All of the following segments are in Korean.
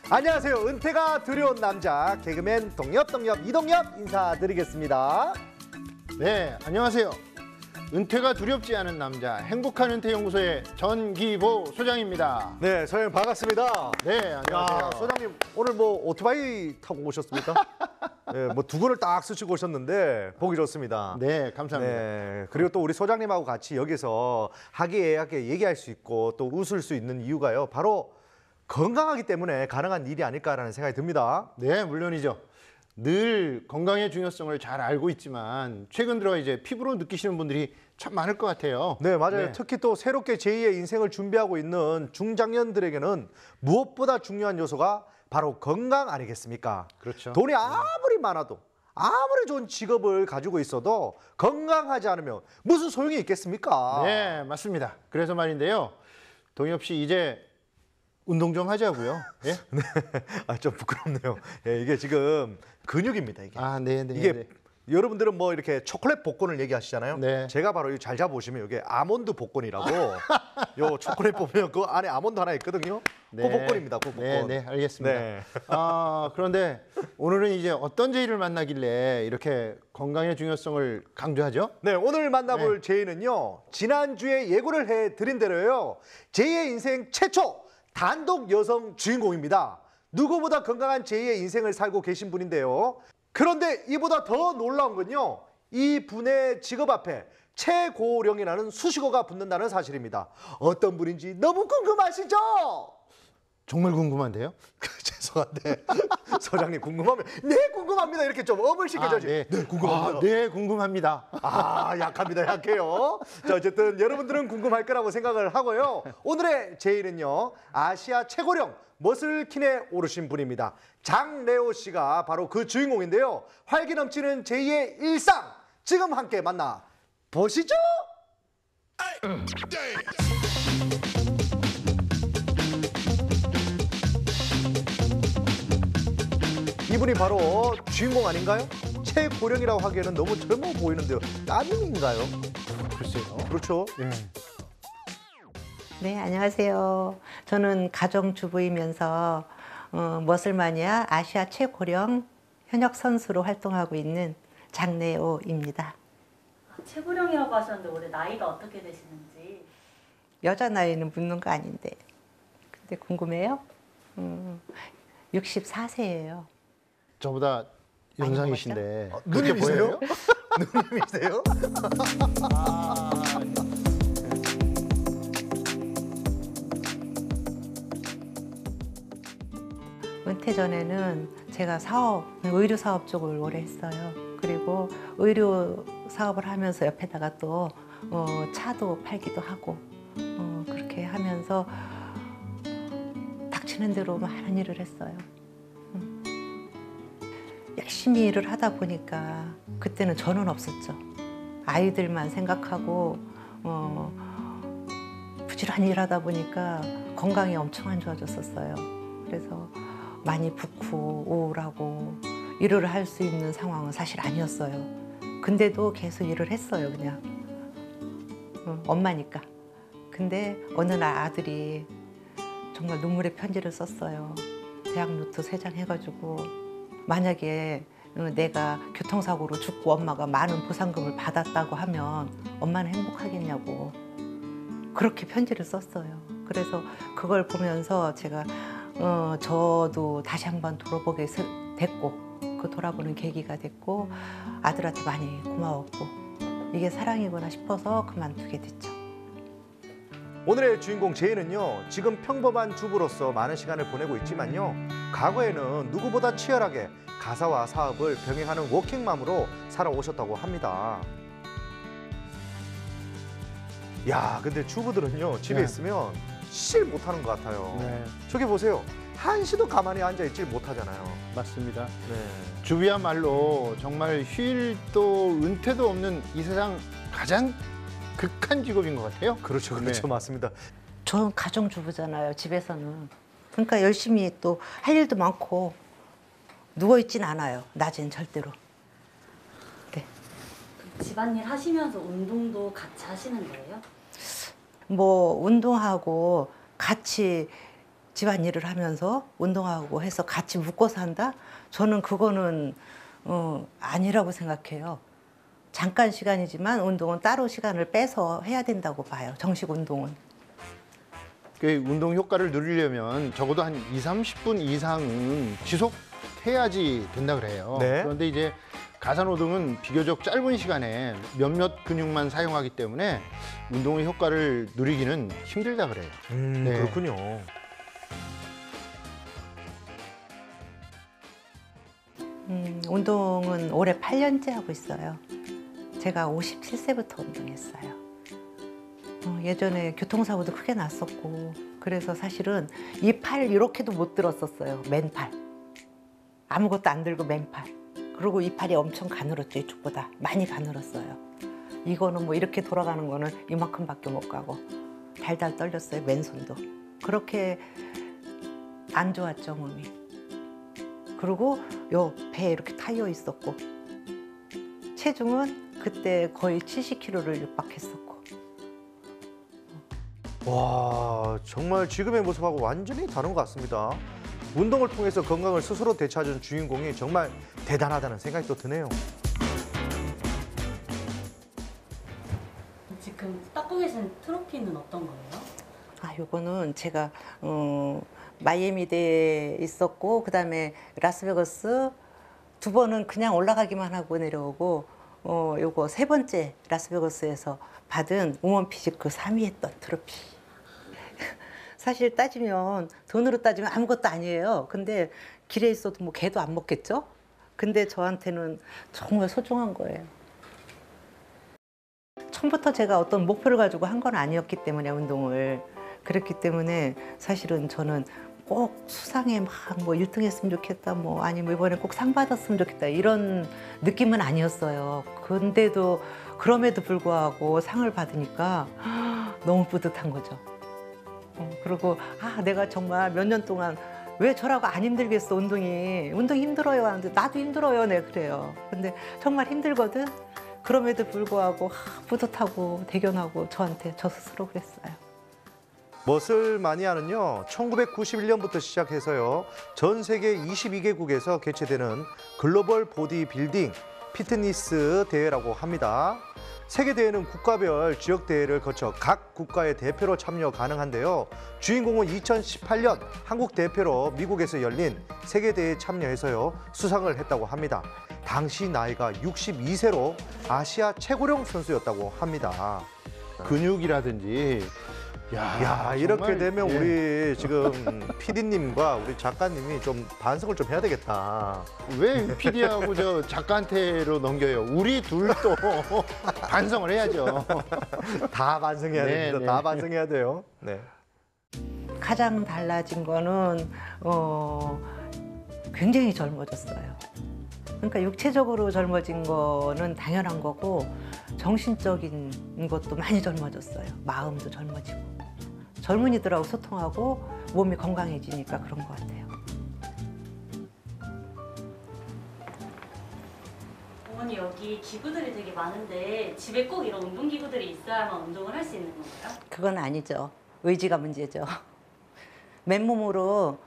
안녕하세요. 은퇴가 두려운 남자 개그맨 동엽 이동엽 인사드리겠습니다. 네, 안녕하세요. 은퇴가 두렵지 않은 남자 행복한 은퇴연구소의 전기보 소장입니다. 네, 소장님 반갑습니다. 네, 안녕하세요. 야, 소장님 오늘 뭐 오토바이 타고 오셨습니까? 네, 뭐 두근을 딱 쓰시고 오셨는데 보기 좋습니다. 네, 감사합니다. 네, 그리고 또 우리 소장님하고 같이 여기서 화기애애하게 얘기할 수 있고 또 웃을 수 있는 이유가요. 바로 건강하기 때문에 가능한 일이 아닐까라는 생각이 듭니다. 네, 물론이죠. 늘 건강의 중요성을 잘 알고 있지만 최근 들어 이제 피부로 느끼시는 분들이 참 많을 것 같아요. 네, 맞아요. 네. 특히 또 새롭게 제2의 인생을 준비하고 있는 중장년들에게는 무엇보다 중요한 요소가 바로 건강 아니겠습니까? 그렇죠. 돈이 아무리 많아도 아무리 좋은 직업을 가지고 있어도 건강하지 않으면 무슨 소용이 있겠습니까? 네, 맞습니다. 그래서 말인데요. 동엽 씨 이제 운동 좀 하자고요. 예? 네. 아, 좀 부끄럽네요. 예, 이게 지금 근육입니다, 이게. 아, 네, 네. 이게 네. 여러분들은 뭐 이렇게 초콜릿 복권을 얘기하시잖아요. 네. 제가 바로 이거 잘 잡아보시면 이게 아몬드 복권이라고 요 초콜릿 보면 그 안에 아몬드 하나 있거든요. 그 복권입니다. 그 복권. 네, 네, 알겠습니다. 네. 그런데 오늘은 이제 어떤 제의를 만나길래 이렇게 건강의 중요성을 강조하죠? 네, 오늘 만나볼 제이는요. 지난주에 예고를 해드린 대로요. 제이의 인생 최초 단독 여성 주인공입니다. 누구보다 건강한 제2의 인생을 살고 계신 분인데요. 그런데 이보다 더 놀라운 건요. 이 분의 직업 앞에 최고령이라는 수식어가 붙는다는 사실입니다. 어떤 분인지 너무 궁금하시죠? 정말 궁금한데요? 죄송한데 소장님 궁금하면 네 궁금합니다 이렇게 좀 업을 시켜줘야지. 네. 궁금합니다. 네, 궁금합니다. 약합니다. 약해요. 자, 어쨌든 여러분들은 궁금할 거라고 생각을 하고요. 오늘의 제의는요. 아시아 최고령 머슬킨에 오르신 분입니다. 장레오 씨가 바로 그 주인공인데요. 활기 넘치는 제이의 일상 지금 함께 만나 보시죠. 이분이 바로 주인공 아닌가요? 최고령이라고 하기에는 너무 젊어 보이는데요. 따님인가요? 글쎄요. 그렇죠. 네. 네, 안녕하세요. 저는 가정주부이면서 머슬마니아 아시아 최고령 현역 선수로 활동하고 있는 장래호입니다. 최고령이라고 하셨는데 올해 나이가 어떻게 되시는지. 여자 나이는 묻는 거 아닌데. 근데 궁금해요? 64세예요. 저보다 연상이신데 그렇게 누님이세요? 보여요? 누님이세요? 은퇴 전에는 제가 의류 사업 쪽을 오래 했어요. 그리고 의류 사업을 하면서 옆에다가 또 차도 팔기도 하고 그렇게 하면서 닥치는 대로 많은 일을 했어요. 열심히 일을 하다 보니까 그때는 저는 없었죠. 아이들만 생각하고 부지런히 일하다 보니까 건강이 엄청 안 좋아졌었어요. 그래서 많이 붓고 우울하고 일을 할 수 있는 상황은 사실 아니었어요. 근데도 계속 일을 했어요, 그냥. 엄마니까. 근데 어느 날 아들이 정말 눈물의 편지를 썼어요. 대학 노트 3장 해가지고 만약에 내가 교통사고로 죽고 엄마가 많은 보상금을 받았다고 하면 엄마는 행복하겠냐고 그렇게 편지를 썼어요. 그래서 그걸 보면서 제가 저도 다시 한번 돌아보게 됐고 그 돌아보는 계기가 됐고 아들한테 많이 고마웠고 이게 사랑이구나 싶어서 그만두게 됐죠. 오늘의 주인공 제이는요. 지금 평범한 주부로서 많은 시간을 보내고 있지만요. 과거에는 누구보다 치열하게 가사와 사업을 병행하는 워킹맘으로 살아오셨다고 합니다. 야, 근데 주부들은요. 집에 네. 있으면 실 못하는 것 같아요. 네, 저기 보세요. 한시도 가만히 앉아있지 못하잖아요. 맞습니다. 네. 주부야말로 정말 휴일도 은퇴도 없는 이 세상 가장 극한 직업인 것 같아요. 그렇죠. 그렇죠. 네. 맞습니다. 저는 가정주부잖아요, 집에서는. 그러니까 열심히 또 할 일도 많고 누워있진 않아요, 낮엔 절대로. 네. 집안일 하시면서 운동도 같이 하시는 거예요? 뭐 운동하고 같이 집안일을 하면서 운동하고 해서 같이 묶어서 한다? 저는 그거는 아니라고 생각해요. 잠깐 시간이지만 운동은 따로 시간을 빼서 해야 된다고 봐요. 정식 운동은. 그 운동 효과를 누리려면 적어도 한 20-30분 이상은 지속해야지 된다 그래요. 네. 그런데 이제 가사노동은 비교적 짧은 시간에 몇몇 근육만 사용하기 때문에 운동의 효과를 누리기는 힘들다 그래요. 네. 그렇군요. 운동은 올해 8년째 하고 있어요. 제가 57세부터 운동했어요. 예전에 교통사고도 크게 났었고 그래서 사실은 이 팔 이렇게도 못 들었었어요. 맨팔. 아무것도 안 들고 맨팔. 그리고 이 팔이 엄청 가늘었죠. 이쪽보다. 많이 가늘었어요. 이거는 뭐 이렇게 돌아가는 거는 이만큼밖에 못 가고 달달 떨렸어요. 맨손도. 그렇게 안 좋았죠, 몸이. 그리고 요 배에 이렇게 타여 있었고 체중은 그때 거의 70kg를 육박했었고. 와, 정말 지금의 모습하고 완전히 다른 것 같습니다. 운동을 통해서 건강을 스스로 되찾은 주인공이 정말 대단하다는 생각이 또 드네요. 지금 닦고 계신 트로피는 어떤 거예요? 요거는 제가 마이애미대에 있었고 그다음에 라스베거스 2번은 그냥 올라가기만 하고 내려오고 요거 3번째 라스베거스에서 받은 우먼 피지크 3위 했던 트로피. 사실 따지면 돈으로 따지면 아무것도 아니에요. 근데 길에 있어도 뭐 개도 안 먹겠죠? 근데 저한테는 정말 소중한 거예요. 처음부터 제가 어떤 목표를 가지고 한 건 아니었기 때문에 운동을. 그렇기 때문에 사실은 저는 꼭 수상에 막 뭐 1등 했으면 좋겠다, 뭐 아니면 이번에 꼭 상 받았으면 좋겠다 이런 느낌은 아니었어요. 근데도 그럼에도 불구하고 상을 받으니까 너무 뿌듯한 거죠. 그리고 내가 정말 몇 년 동안 왜 저라고 안 힘들겠어, 운동이. 운동 힘들어요 하는데 나도 힘들어요, 네, 그래요. 근데 정말 힘들거든. 그럼에도 불구하고 뿌듯하고 대견하고 저한테 저 스스로 그랬어요. 머슬마니아는요, 1991년부터 시작해서요, 전 세계 22개국에서 개최되는 글로벌 보디 빌딩 피트니스 대회라고 합니다. 세계대회는 국가별 지역대회를 거쳐 각 국가의 대표로 참여 가능한데요. 주인공은 2018년 한국 대표로 미국에서 열린 세계대회에 참여해서요, 수상을 했다고 합니다. 당시 나이가 62세로 아시아 최고령 선수였다고 합니다. 근육이라든지 야, 이렇게 정말, 되면 예. 우리 지금 PD님과 우리 작가님이 좀 반성을 좀 해야 되겠다. 왜 PD하고 저 작가한테로 넘겨요? 우리 둘도 반성을 해야죠. 다 반성해야 네, 됩니다. 네. 다 반성해야 돼요. 네. 가장 달라진 거는 굉장히 젊어졌어요. 그러니까 육체적으로 젊어진 거는 당연한 거고 정신적인 것도 많이 젊어졌어요. 마음도 젊어지고. 젊은이들하고 소통하고 몸이 건강해지니까 그런 것 같아요. 어머니 여기 기구들이 되게 많은데 집에 꼭 이런 운동기구들이 있어야만 운동을 할 수 있는 건가요? 그건 아니죠. 의지가 문제죠. 맨몸으로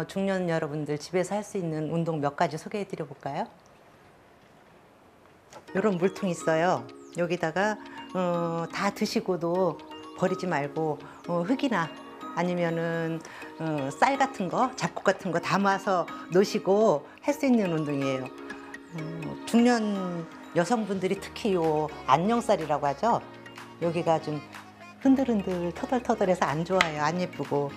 중년 여러분들 집에서 할 수 있는 운동 몇 가지 소개해 드려 볼까요? 이런 물통 있어요. 여기다가 다 드시고도 버리지 말고 흙이나 아니면은 쌀 같은 거, 잡곡 같은 거 담아서 놓으시고 할 수 있는 운동이에요. 중년 여성분들이 특히 요 안녕살이라고 하죠. 여기가 좀 흔들흔들 터덜터덜해서 안 좋아요. 안 예쁘고.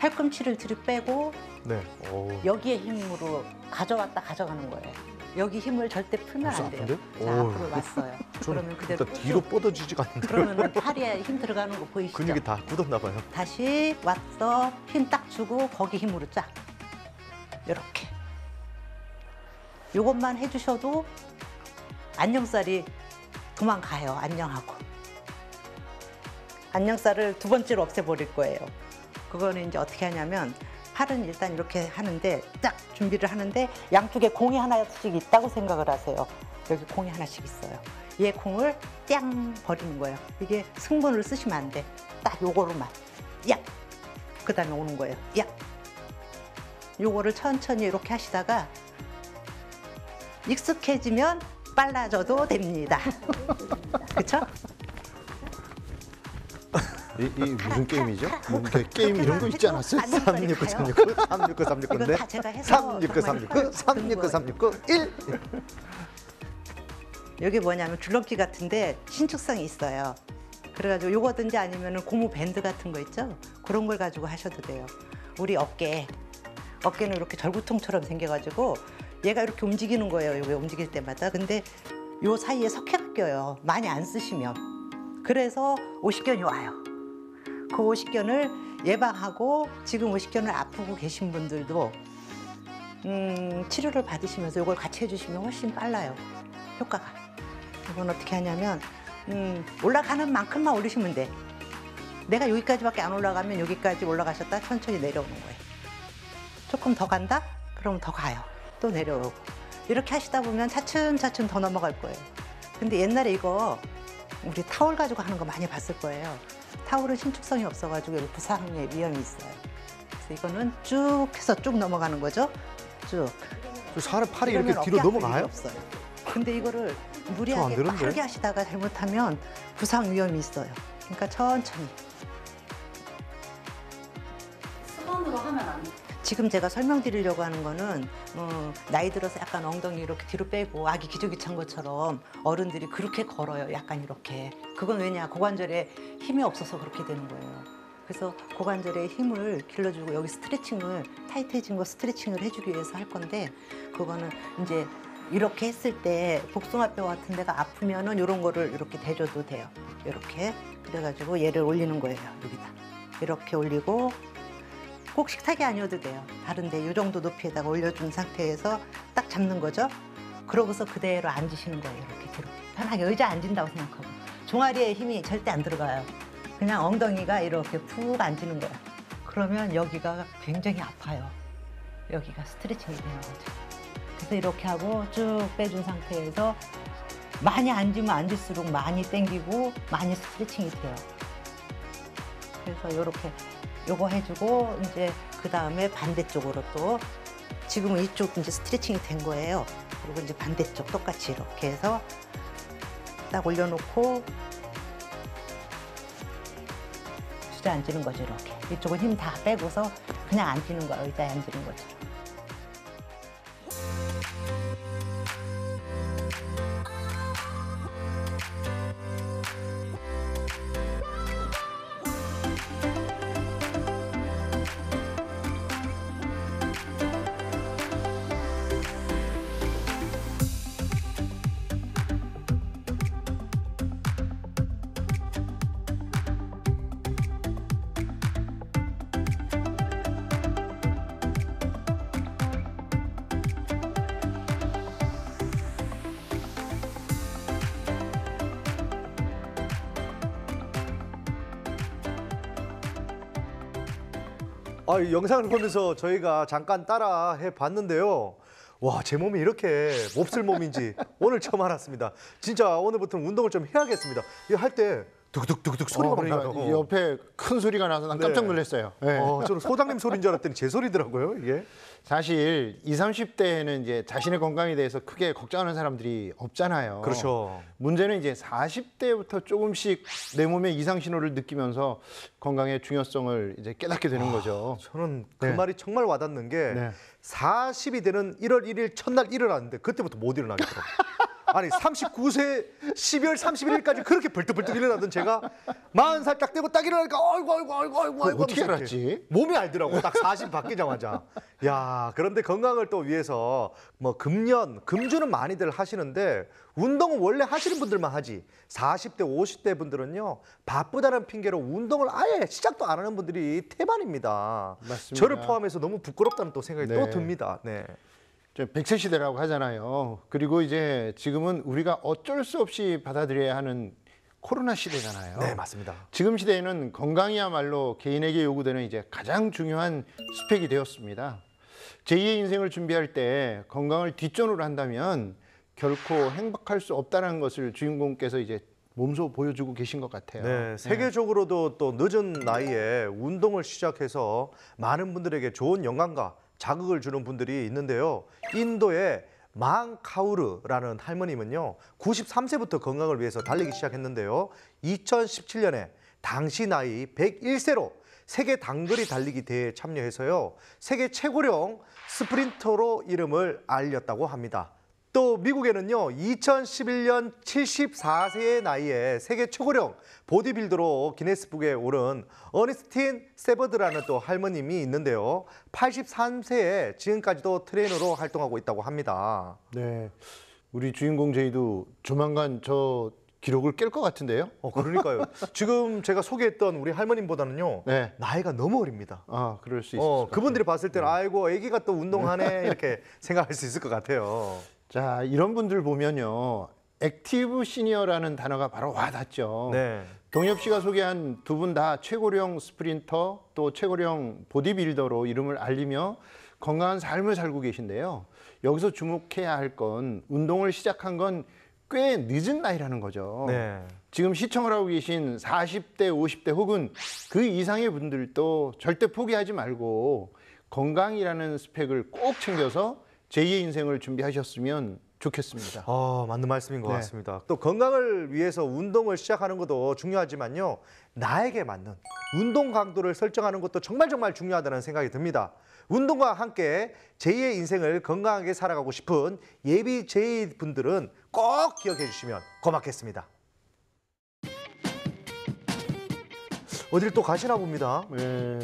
팔꿈치를 뒤로 빼고 네. 오. 여기에 힘으로 가져왔다 가져가는 거예요. 여기 힘을 절대 풀면 안 돼요. 아픈데? 자, 오. 앞으로 왔어요. 그러면 그대로 일단 뒤로 뻗어지지가 않는데. 그러면 팔에 힘 들어가는 거 보이시죠? 근육이 다 굳었나 봐요. 다시 왔어. 힘 딱 주고 거기 힘으로 쫙. 이렇게. 요것만 해주셔도 안녕살이 도망가요. 안녕하고. 안녕살을 2번째로 없애버릴 거예요. 그거는 이제 어떻게 하냐면 팔은 일단 이렇게 하는데 딱 준비를 하는데 양쪽에 공이 하나씩 있다고 생각을 하세요. 여기 공이 하나씩 있어요. 얘 공을 짱 버리는 거예요. 이게 승분을 쓰시면 안 돼. 딱 요거로만. 야! 그다음에 오는 거예요. 야, 요거를 천천히 이렇게 하시다가 익숙해지면 빨라져도 됩니다. 그렇죠? 이 무슨 게임이죠? 뭐 게임 이런 거 있지 않았어요? 369 369 369 369인데 이거 다 제가 해서 369 369 369 369 1 여기 뭐냐면 줄넘기 같은데 신축성이 있어요. 그래가지고 요거든지 아니면 고무 밴드 같은 거 있죠? 그런 걸 가지고 하셔도 돼요. 우리 어깨는 이렇게 절구통처럼 생겨가지고 얘가 이렇게 움직이는 거예요. 요게 움직일 때마다. 근데 요 사이에 석회가 껴요. 많이 안 쓰시면. 그래서 오십견이 와요. 그 오십견을 예방하고 지금 오십견을 아프고 계신 분들도 치료를 받으시면서 이걸 같이 해주시면 훨씬 빨라요. 효과가. 이건 어떻게 하냐면 올라가는 만큼만 올리시면 돼. 내가 여기까지밖에 안 올라가면 여기까지 올라가셨다 천천히 내려오는 거예요. 조금 더 간다? 그럼 더 가요. 또 내려오고. 이렇게 하시다 보면 차츰차츰 더 넘어갈 거예요. 근데 옛날에 이거 우리 타월 가지고 하는 거 많이 봤을 거예요. 타월은 신축성이 없어가지고 여기 부상의 위험이 있어요. 그래서 이거는 쭉 해서 쭉 넘어가는 거죠. 쭉. 사람 팔이 이렇게 그러면 뒤로 어깨 아플 넘어가요? 일이 없어요. 근데 이거를 저안 무리하게 되는데? 빠르게 하시다가 잘못하면 부상 위험이 있어요. 그러니까 천천히. 습관으로 하면 안 돼요. 지금 제가 설명드리려고 하는 거는 나이 들어서 약간 엉덩이 이렇게 뒤로 빼고 아기 기저귀 찬 것처럼 어른들이 그렇게 걸어요. 약간 이렇게. 그건 왜냐? 고관절에 힘이 없어서 그렇게 되는 거예요. 그래서 고관절에 힘을 길러주고 여기 스트레칭을 타이트해진 거 스트레칭을 해주기 위해서 할 건데 그거는 이제 이렇게 했을 때 복숭아뼈 같은 데가 아프면은 이런 거를 이렇게 대줘도 돼요. 이렇게. 그래가지고 얘를 올리는 거예요. 여기다. 이렇게 올리고 꼭 식탁이 아니어도 돼요. 다른데 이 정도 높이에다가 올려준 상태에서 딱 잡는 거죠. 그러고서 그대로 앉으시는 거예요. 이렇게 뒤로. 편하게 의자 앉은다고 생각하고. 종아리에 힘이 절대 안 들어가요. 그냥 엉덩이가 이렇게 푹 앉는 거예요. 그러면 여기가 굉장히 아파요. 여기가 스트레칭이 되는 거죠. 그래서 이렇게 하고 쭉 빼준 상태에서 많이 앉으면 앉을수록 많이 당기고 많이 스트레칭이 돼요. 그래서 이렇게 요거 해주고 이제 그 다음에 반대쪽으로 또 지금은 이쪽 이제 스트레칭이 된 거예요. 그리고 이제 반대쪽 똑같이 이렇게 해서 딱 올려놓고 주저앉는 거죠. 이렇게 이쪽은 힘 다 빼고서 그냥 앉는 거야. 의자에 앉는 것처럼. 이 영상을 보면서 저희가 잠깐 따라 해봤는데요. 와, 제 몸이 이렇게 몹쓸 몸인지 오늘 처음 알았습니다. 진짜 오늘부터는 운동을 좀 해야겠습니다. 이거 할 때 두둑두둑 소리가 막 그러니까 나요. 옆에 큰 소리가 나서 난 깜짝 네. 놀랐어요. 네. 저는 소장님 소리인 줄 알았더니 제 소리더라고요, 이게. 사실 20, 30대에는 이제 자신의 건강에 대해서 크게 걱정하는 사람들이 없잖아요. 그렇죠. 문제는 이제 40대부터 조금씩 내 몸의 이상 신호를 느끼면서 건강의 중요성을 이제 깨닫게 되는 거죠. 저는 그 네. 말이 정말 와닿는 게 네. 40이 되는 1월 1일 첫날 일어났는데 그때부터 못 일어나겠더라고요. 아니 39세 12월 31일까지 그렇게 벌떡벌떡 일어나던 제가 40살 딱 되고 딱 일어나니까 아이고 어떻게 하면서 알았지? 이렇게 몸이 알더라고. 딱 40 바뀌자마자. 야, 그런데 건강을 또 위해서 뭐 금주는 많이들 하시는데 운동은 원래 하시는 분들만 하지. 40대, 50대 분들은요. 바쁘다는 핑계로 운동을 아예 시작도 안 하는 분들이 태반입니다. 맞습니다. 저를 포함해서 너무 부끄럽다는 또 생각이 또 네. 듭니다. 네. 100세 시대라고 하잖아요. 그리고 이제 지금은 우리가 어쩔 수 없이 받아들여야 하는 코로나 시대잖아요. 네, 맞습니다. 지금 시대에는 건강이야말로 개인에게 요구되는 이제 가장 중요한 스펙이 되었습니다. 제2의 인생을 준비할 때 건강을 뒷전으로 한다면 결코 행복할 수 없다는 것을 주인공께서 이제 몸소 보여주고 계신 것 같아요. 네, 세계적으로도 또 늦은 나이에 운동을 시작해서 많은 분들에게 좋은 영감과 자극을 주는 분들이 있는데요. 인도의 망카우르라는 할머님은요, 93세부터 건강을 위해서 달리기 시작했는데요. 2017년에 당시 나이 101세로 세계 단거리 달리기 대회에 참여해서요, 세계 최고령 스프린터로 이름을 알렸다고 합니다. 또 미국에는요, 2011년 74세의 나이에 세계 최고령 보디빌더로 기네스북에 오른 어니스틴 세버드라는 또 할머님이 있는데요. 83세에 지금까지도 트레이너로 활동하고 있다고 합니다. 네, 우리 주인공 제이도 조만간 저 기록을 깰 것 같은데요? 그러니까요. 지금 제가 소개했던 우리 할머님보다는요, 네. 나이가 너무 어립니다. 아, 그럴 수 있을 것 그분들이 봤을 때는 아이고 애기가 또 운동하네 이렇게 생각할 수 있을 것 같아요. 자, 이런 분들 보면요, 액티브 시니어라는 단어가 바로 와닿죠. 네. 동엽 씨가 소개한 두 분 다 최고령 스프린터 또 최고령 보디빌더로 이름을 알리며 건강한 삶을 살고 계신데요. 여기서 주목해야 할 건 운동을 시작한 건 꽤 늦은 나이라는 거죠. 네. 지금 시청을 하고 계신 40대, 50대 혹은 그 이상의 분들도 절대 포기하지 말고 건강이라는 스펙을 꼭 챙겨서 제2의 인생을 준비하셨으면 좋겠습니다. 맞는 말씀인 것 네. 같습니다. 또 건강을 위해서 운동을 시작하는 것도 중요하지만요, 나에게 맞는 운동 강도를 설정하는 것도 정말 중요하다는 생각이 듭니다. 운동과 함께 제2의 인생을 건강하게 살아가고 싶은 예비 제2 분들은 꼭 기억해 주시면 고맙겠습니다. 어딜 또 가시나 봅니다. 네.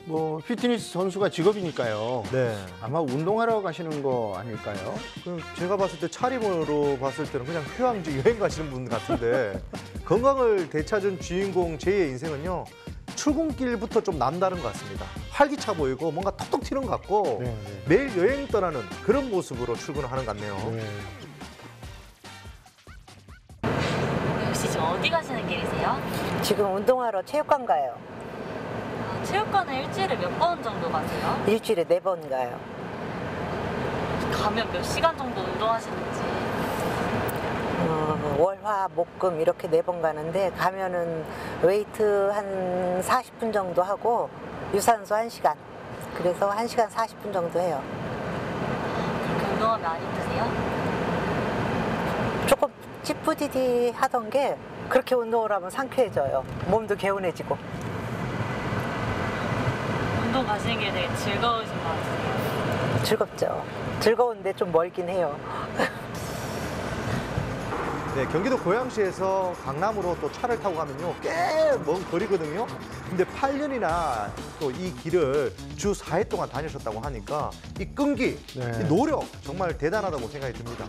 뭐 피트니스 선수가 직업이니까요. 네. 아마 운동하러 가시는 거 아닐까요? 그럼 제가 봤을 때 차림으로 봤을 때는 그냥 휴양지 여행 가시는 분 같은데 건강을 되찾은 주인공 제2의 인생은요, 출근길부터 좀 남다른 것 같습니다. 활기차 보이고 뭔가 톡톡 튀는 것 같고 네, 매일 여행 떠나는 그런 모습으로 출근을 하는 것 같네요. 네. 혹시 지금 어디 가시는 길이세요? 지금 운동하러 체육관 가요. 체육관에 일주일에 몇 번 정도 가세요? 일주일에 4번 가요. 가면 몇 시간 정도 운동하시는지. 월, 화, 목, 금 이렇게 4번 가는데 가면은 웨이트 한 40분 정도 하고 유산소 1시간. 그래서 1시간 40분 정도 해요. 그렇게 운동하면 안 힘드세요? 조금 찌뿌디디 하던 게 그렇게 운동을 하면 상쾌해져요. 몸도 개운해지고. 운동 가시는 게 되게 즐거우신 것 같으세요? 즐겁죠. 즐거운데 좀 멀긴 해요. 네, 경기도 고양시에서 강남으로 또 차를 타고 가면요, 꽤 먼 거리거든요. 근데 8년이나 또 이 길을 주 4회 동안 다니셨다고 하니까 이 끈기, 네. 이 노력 정말 대단하다고 생각이 듭니다.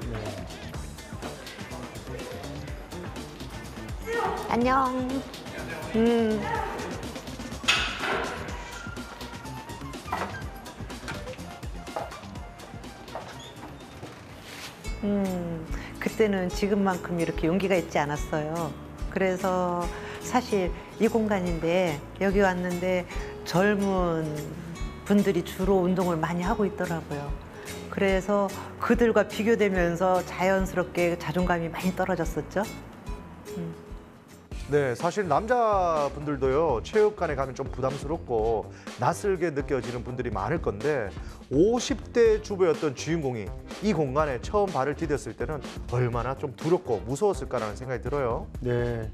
안녕. 그때는 지금만큼 이렇게 용기가 있지 않았어요. 그래서 사실 이 공간인데 여기 왔는데 젊은 분들이 주로 운동을 많이 하고 있더라고요. 그래서 그들과 비교되면서 자연스럽게 자존감이 많이 떨어졌었죠. 네, 사실 남자분들도요, 체육관에 가면 좀 부담스럽고 낯설게 느껴지는 분들이 많을 건데 50대 주부였던 주인공이 이 공간에 처음 발을 디뎠을 때는 얼마나 좀 두렵고 무서웠을까라는 생각이 들어요. 네.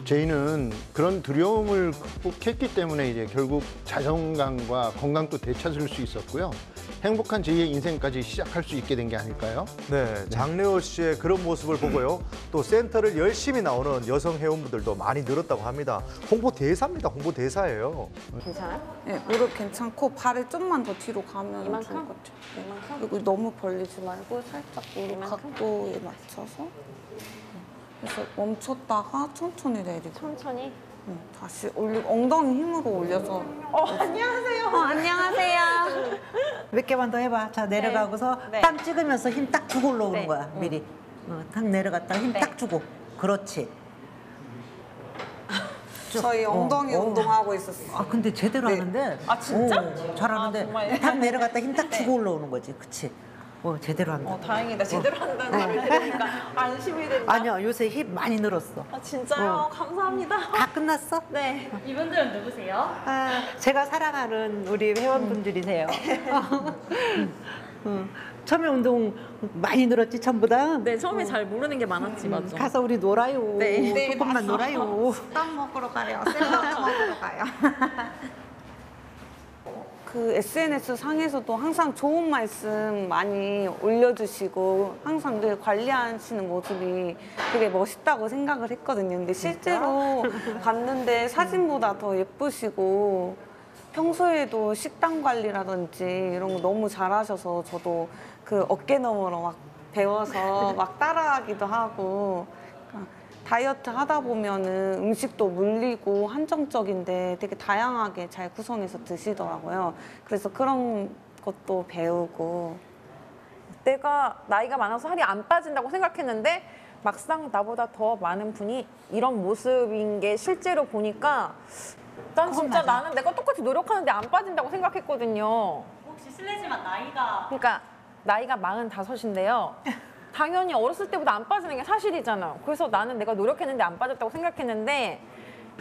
제이는 그런 두려움을 극복했기 때문에 이제 결국 자존감과 건강도 되찾을 수 있었고요. 행복한 제2의 인생까지 시작할 수 있게 된 게 아닐까요? 네, 장래호 씨의 그런 모습을 보고요, 또 센터를 열심히 나오는 여성 회원분들도 많이 늘었다고 합니다. 홍보 대사입니다. 홍보 대사예요. 괜찮아요? 네, 무릎 괜찮고 발을 좀만 더 뒤로 가면 이만큼? 좋을 것 같아요. 이만큼? 그리고 너무 벌리지 말고 살짝 무릎 이만큼? 각도에 맞춰서 그래서 멈췄다가 천천히 내리고 천천히. 다시 올리고 엉덩이 힘으로 올려서 안녕하세요. 몇 개만 더 해봐. 자, 내려가고서 네. 땀 찍으면서 힘 딱 주고 올라오는 네. 거야, 미리. 딱 내려갔다가 힘 네. 딱 주고. 그렇지. 쭉. 저희 엉덩이 운동하고 있었어요. 아, 근데 제대로 네. 하는데. 아, 진짜? 잘하는데. 아, 정말요? 딱 내려갔다 힘 딱 주고 올라오는 거지. 그치? 제대로 한다. 다행이다. 제대로 한다는 말을 들으니까 안심이 된다. 아니요, 요새 힙 많이 늘었어. 진짜요? 감사합니다. 다 끝났어? 네. 이분들은 누구세요? 제가 사랑하는 우리 회원분들이세요. 처음에 운동 많이 늘었지, 전보다? 네, 처음에 잘 모르는 게 많았지, 맞죠? 가서 우리 놀아요. 네. 조금만 맞아. 놀아요. 빵 먹으러 가요. 샐러드 먹으러 가요. 그 SNS 상에서도 항상 좋은 말씀 많이 올려주시고 항상 늘 관리하시는 모습이 되게 멋있다고 생각을 했거든요. 근데 실제로 봤는데 사진보다 더 예쁘시고 평소에도 식단 관리라든지 이런 거 너무 잘하셔서 저도 그 어깨 너머로 막 배워서 막 따라하기도 하고 다이어트 하다 보면은 음식도 물리고 한정적인데 되게 다양하게 잘 구성해서 드시더라고요. 그래서 그런 것도 배우고. 내가 나이가 많아서 살이 안 빠진다고 생각했는데 막상 나보다 더 많은 분이 이런 모습인 게 실제로 보니까 난 진짜 맞아. 나는 내가 똑같이 노력하는데 안 빠진다고 생각했거든요. 혹시 실례지만 나이가 그러니까 나이가 45인데요. 당연히 어렸을 때보다 안 빠지는 게 사실이잖아요. 그래서 나는 내가 노력했는데 안 빠졌다고 생각했는데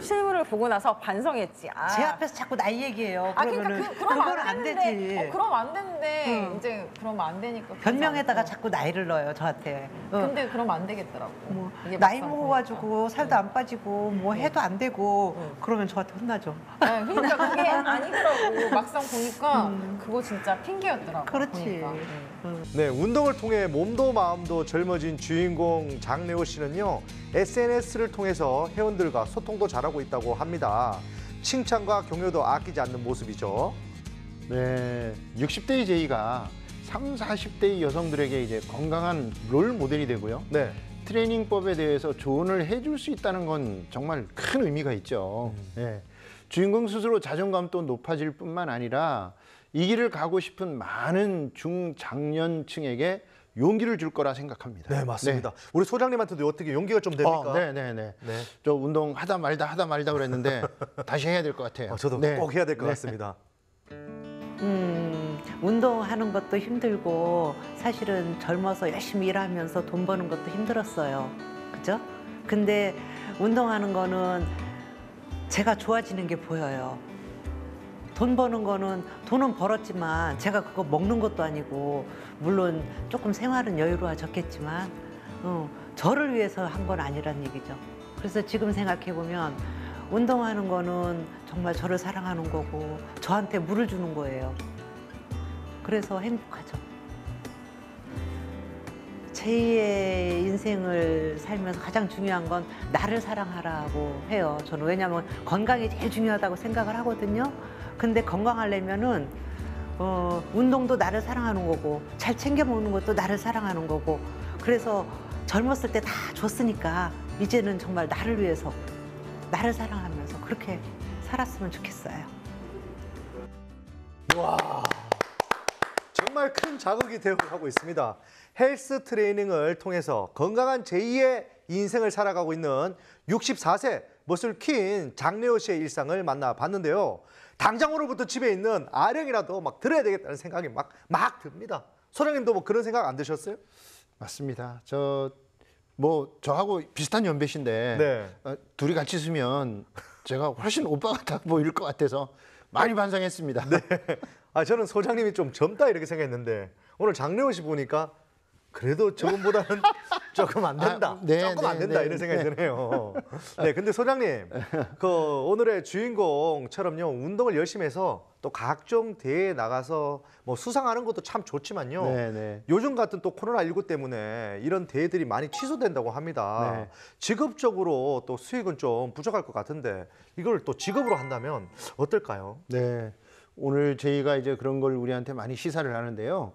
실물을 보고 나서 반성했지. 제 앞에서 자꾸 나이 얘기해요. 그러니까 그러면은 그러면 그건 안 되지. 그럼 안 되는데 이제 그러면 안 되니까. 변명에다가 그러지 않고. 자꾸 나이를 넣어요, 저한테. 근데 그러면 안 되겠더라고. 이게 나이 막상 먹어가지고 살도 안 빠지고 뭐 해도 안 되고 그러면 저한테 혼나죠. 네, 그러니까 그게 아니더라고. 막상 보니까 그거 진짜 핑계였더라고. 그렇지. 보니까. 네, 운동을 통해 몸도 마음도 젊어진 주인공 장래호 씨는요, SNS를 통해서 회원들과 소통도 잘하고 있다고 합니다. 칭찬과 격려도 아끼지 않는 모습이죠. 네, 60대의 제이가 30, 40대의 여성들에게 이제 건강한 롤 모델이 되고요. 네. 트레이닝법에 대해서 조언을 해줄 수 있다는 건 정말 큰 의미가 있죠. 네. 주인공 스스로 자존감도 높아질 뿐만 아니라 이 길을 가고 싶은 많은 중장년층에게 용기를 줄 거라 생각합니다. 네, 맞습니다. 우리 소장님한테도 어떻게 용기가 좀 됩니까? 네네네. 네. 저 운동 하다 말다 그랬는데 다시 해야 될 것 같아요. 저도 네. 꼭 해야 될 것 같습니다. 운동하는 것도 힘들고 사실은 젊어서 열심히 일하면서 돈 버는 것도 힘들었어요. 그죠? 근데 운동하는 거는 제가 좋아지는 게 보여요. 돈 버는 거는 돈은 벌었지만 제가 그거 먹는 것도 아니고 물론 조금 생활은 여유로워졌겠지만 저를 위해서 한 건 아니란 얘기죠. 그래서 지금 생각해 보면 운동하는 거는 정말 저를 사랑하는 거고 저한테 물을 주는 거예요. 그래서 행복하죠. 제2의 인생을 살면서 가장 중요한 건 나를 사랑하라고 해요. 저는 왜냐하면 건강이 제일 중요하다고 생각을 하거든요. 근데 건강하려면은 운동도 나를 사랑하는 거고 잘 챙겨 먹는 것도 나를 사랑하는 거고 그래서 젊었을 때 다 줬으니까 이제는 정말 나를 위해서 나를 사랑하면서 그렇게 살았으면 좋겠어요. 와, 정말 큰 자극이 되어가고 있습니다. 헬스 트레이닝을 통해서 건강한 제2의 인생을 살아가고 있는 64세 멋을 킨 장래호 씨의 일상을 만나봤는데요. 당장 오늘부터 집에 있는 아령이라도 막 들어야 되겠다는 생각이 막 듭니다. 소장님도 뭐 그런 생각 안 드셨어요? 맞습니다. 저하고 비슷한 연배신데 네. 둘이 같이 있으면 제가 훨씬 오빠 같아 보일 것 같아서 많이 반성했습니다. 네. 저는 소장님이 좀 젊다 이렇게 생각했는데 오늘 장래호 씨 보니까 그래도 저분보다는 조금 안 된다. 조금 안 된다 이런 생각이 드네요. 네, 근데 소장님, 오늘의 주인공처럼요 운동을 열심히 해서 또 각종 대회에 나가서 뭐 수상하는 것도 참 좋지만요. 네네. 요즘 같은 또 코로나19 때문에 이런 대회들이 많이 취소된다고 합니다. 네. 직업적으로 또 수익은 좀 부족할 것 같은데 이걸 또 직업으로 한다면 어떨까요? 네. 오늘 저희가 이제 그런 걸 우리한테 많이 시사를 하는데요.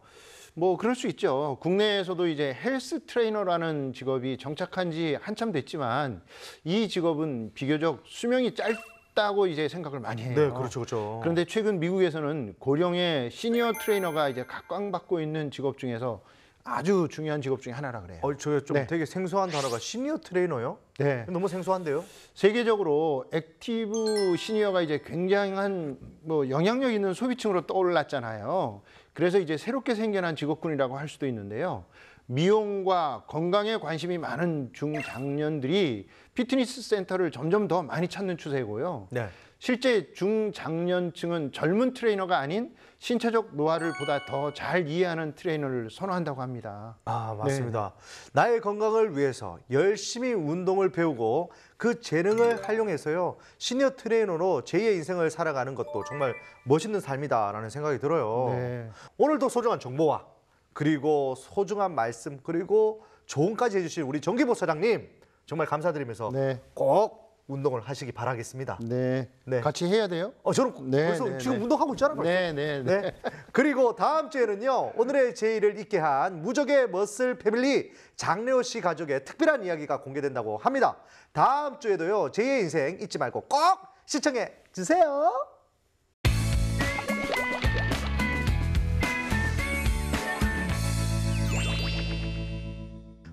뭐 그럴 수 있죠. 국내에서도 이제 헬스 트레이너라는 직업이 정착한 지 한참 됐지만 이 직업은 비교적 수명이 짧다고 이제 생각을 많이 해요. 네, 그렇죠, 그렇죠. 그런데 최근 미국에서는 고령의 시니어 트레이너가 이제 각광받고 있는 직업 중에서 아주 중요한 직업 중에 하나라 그래요. 저게 좀 네. 되게 생소한 단어가 시니어 트레이너요? 네. 너무 생소한데요? 세계적으로 액티브 시니어가 이제 굉장한 뭐 영향력 있는 소비층으로 떠올랐잖아요. 그래서 이제 새롭게 생겨난 직업군이라고 할 수도 있는데요. 미용과 건강에 관심이 많은 중장년들이 피트니스 센터를 점점 더 많이 찾는 추세고요. 네. 실제 중장년층은 젊은 트레이너가 아닌 신체적 노화를 보다 더 잘 이해하는 트레이너를 선호한다고 합니다. 아, 맞습니다. 나의 건강을 위해서 열심히 운동을 배우고 그 재능을 활용해서요. 시니어 트레이너로 제2의 인생을 살아가는 것도 정말 멋있는 삶이다라는 생각이 들어요. 네. 오늘도 소중한 정보와 그리고 소중한 말씀 그리고 조언까지 해주신 우리 정기보 사장님 정말 감사드리면서 네. 꼭 운동을 하시기 바라겠습니다. 네. 네. 같이 해야 돼요? 저는 네, 벌써 네, 지금 네. 운동하고 있잖아요. 벌써. 네. 네. 그리고 다음 주에는요. 오늘의 제의를 잊게 한 무적의 머슬 패밀리 장래호 씨 가족의 특별한 이야기가 공개된다고 합니다. 다음 주에도요. 제2의 인생 잊지 말고 꼭 시청해 주세요.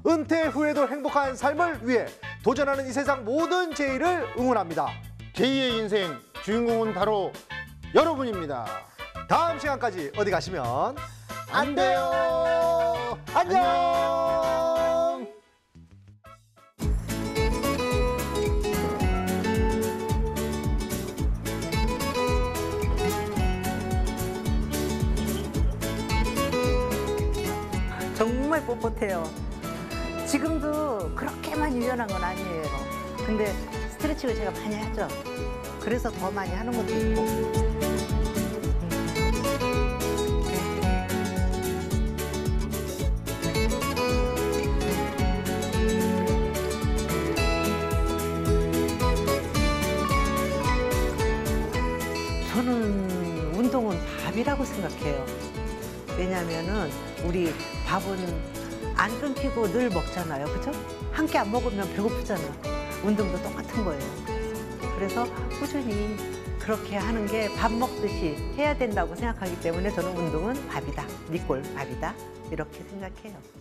은퇴 후에도 행복한 삶을 위해 도전하는 이 세상 모든 제의를 응원합니다. 제2의 인생 주인공은 바로 여러분입니다. 다음 시간까지 어디 가시면 안 돼요. 안녕. 정말 뻣뻣해요. 지금도 그렇게만 유연한 건 아니에요. 근데 스트레칭을 제가 많이 하죠. 그래서 더 많이 하는 것도 있고. 저는 운동은 밥이라고 생각해요. 왜냐하면은 우리 밥은 안 끊기고 늘 먹잖아요. 그죠? 한 끼 안 먹으면 배고프잖아. 운동도 똑같은 거예요. 그래서 꾸준히 그렇게 하는 게 밥 먹듯이 해야 된다고 생각하기 때문에 저는 운동은 밥이다. 니꼴 밥이다. 이렇게 생각해요.